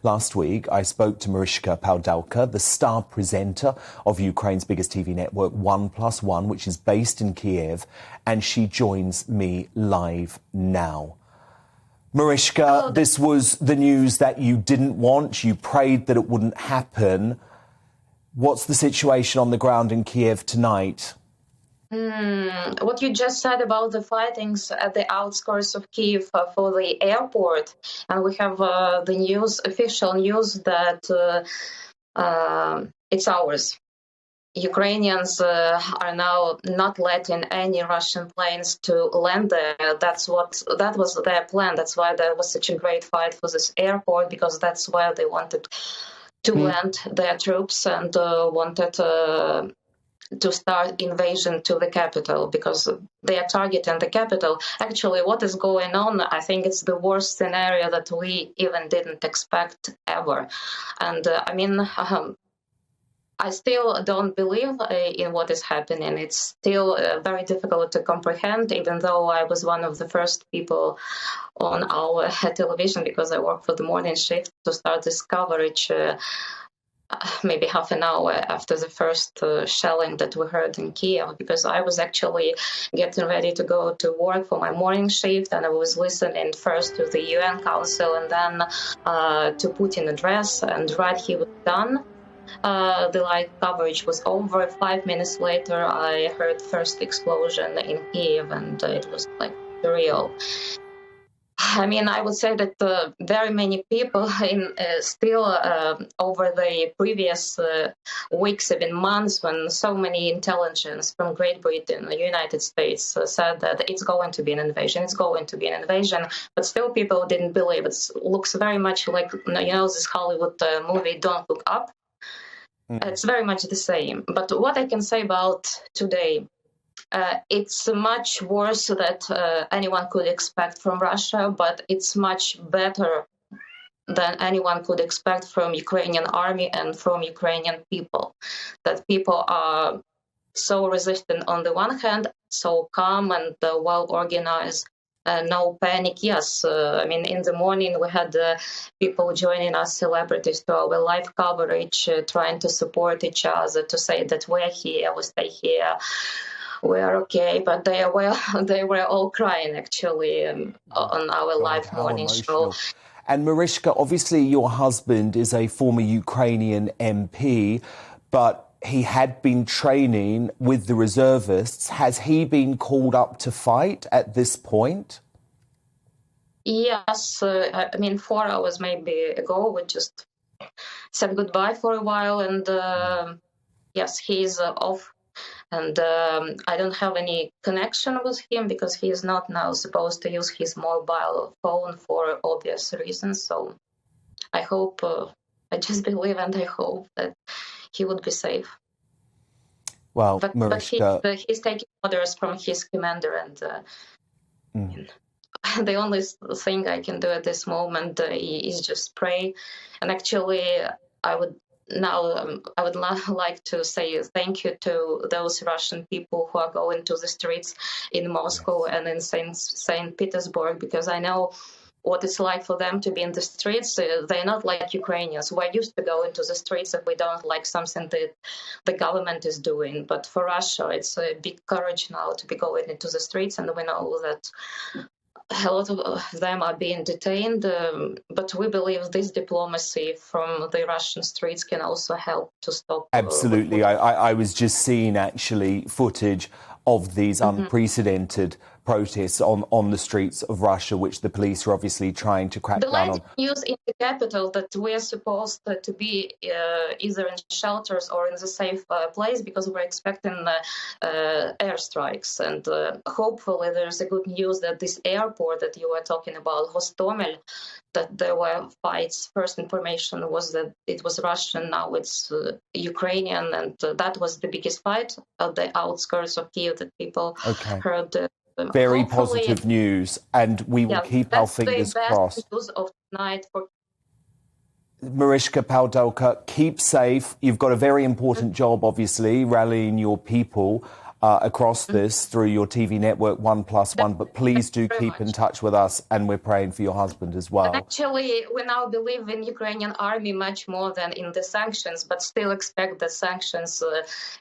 Last week, I spoke to Marichka Padalko, the star presenter of Ukraine's biggest TV network, 1+1, which is based in Kyiv, and she joins me live now. Marichka, this was the news that you didn't want. You prayed that it wouldn't happen. What's the situation on the ground in Kyiv tonight? What you just said about the fightings at the outskirts of Kyiv for the airport, and we have the news, official news, that it's ours. Ukrainians are now not letting any Russian planes to land there. That was their plan. That's why there was such a great fight for this airport, because that's where they wanted to land their troops and wanted to start invasion to the capital, because they are targeting the capital. Actually, what is going on, I think it's the worst scenario that we even didn't expect ever. And I still don't believe in what is happening. It's still very difficult to comprehend, even though I was one of the first people on our television, because I work for the morning shift, to start this coverage maybe half an hour after the first shelling that we heard in Kyiv, because I was actually getting ready to go to work for my morning shift, and I was listening first to the UN Council and then to Putin address, and right he was done. The live coverage was over. 5 minutes later, I heard first explosion in Kyiv, and it was like surreal. I mean, I would say that very many people still over the previous weeks, even months, when so many intelligence from Great Britain, the United States said that it's going to be an invasion, but still people didn't believe. It looks very much like, this Hollywood movie, Don't Look Up. It's very much the same. But what I can say about today, it's much worse that anyone could expect from Russia, but it's much better than anyone could expect from Ukrainian army and from Ukrainian people. That people are so resistant on the one hand, so calm and well organized. No panic. Yes, in the morning we had people joining us, celebrities, to our live coverage, trying to support each other, to say that we're here, we stay here, we're okay. But they were all crying, actually, on our live morning show. And Marichka, obviously your husband is a former Ukrainian MP, but he had been training with the reservists. Has he been called up to fight at this point? Yes, 4 hours maybe ago, we just said goodbye for a while, and yes, he's off. And I don't have any connection with him, because he is not now supposed to use his mobile phone for obvious reasons. So I hope, I just believe and I hope that he would be safe. Well, but he's taking orders from his commander, and the only thing I can do at this moment is just pray. And actually, I would like to say thank you to those Russian people who are going to the streets in Moscow and in St. Petersburg, because I know what it's like for them to be in the streets. They're not like Ukrainians. We're used to go into the streets if we don't like something that the government is doing. But for Russia, it's a big courage now to be going into the streets, and we know that a lot of them are being detained, but we believe this diplomacy from the Russian streets can also help to stop. Absolutely. I was just seeing actually footage of these unprecedented protests on the streets of Russia, which the police are obviously trying to crack down on. The news in the capital that we are supposed to be either in shelters or in the safe place, because we're expecting airstrikes. And hopefully there's a good news that this airport that you were talking about, Hostomel, that there were fights. First information was that it was Russian, now it's Ukrainian, and that was the biggest fight at the outskirts of Kyiv that people heard. Very positive news, and we will keep our fingers crossed. That's the best news of tonight. Marichka Padalko, keep safe. You've got a very important job, obviously, rallying your people. across this through your TV network 1+1, but please do keep in touch with us, and we're praying for your husband as well. And actually, we now believe in Ukrainian army much more than in the sanctions, but still expect that sanctions,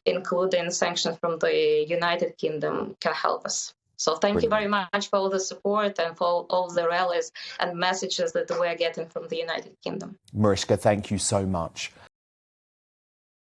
including sanctions from the United Kingdom, can help us. So thank you very much for all the support and for all the rallies and messages that we're getting from the United Kingdom. Marichka, thank you so much.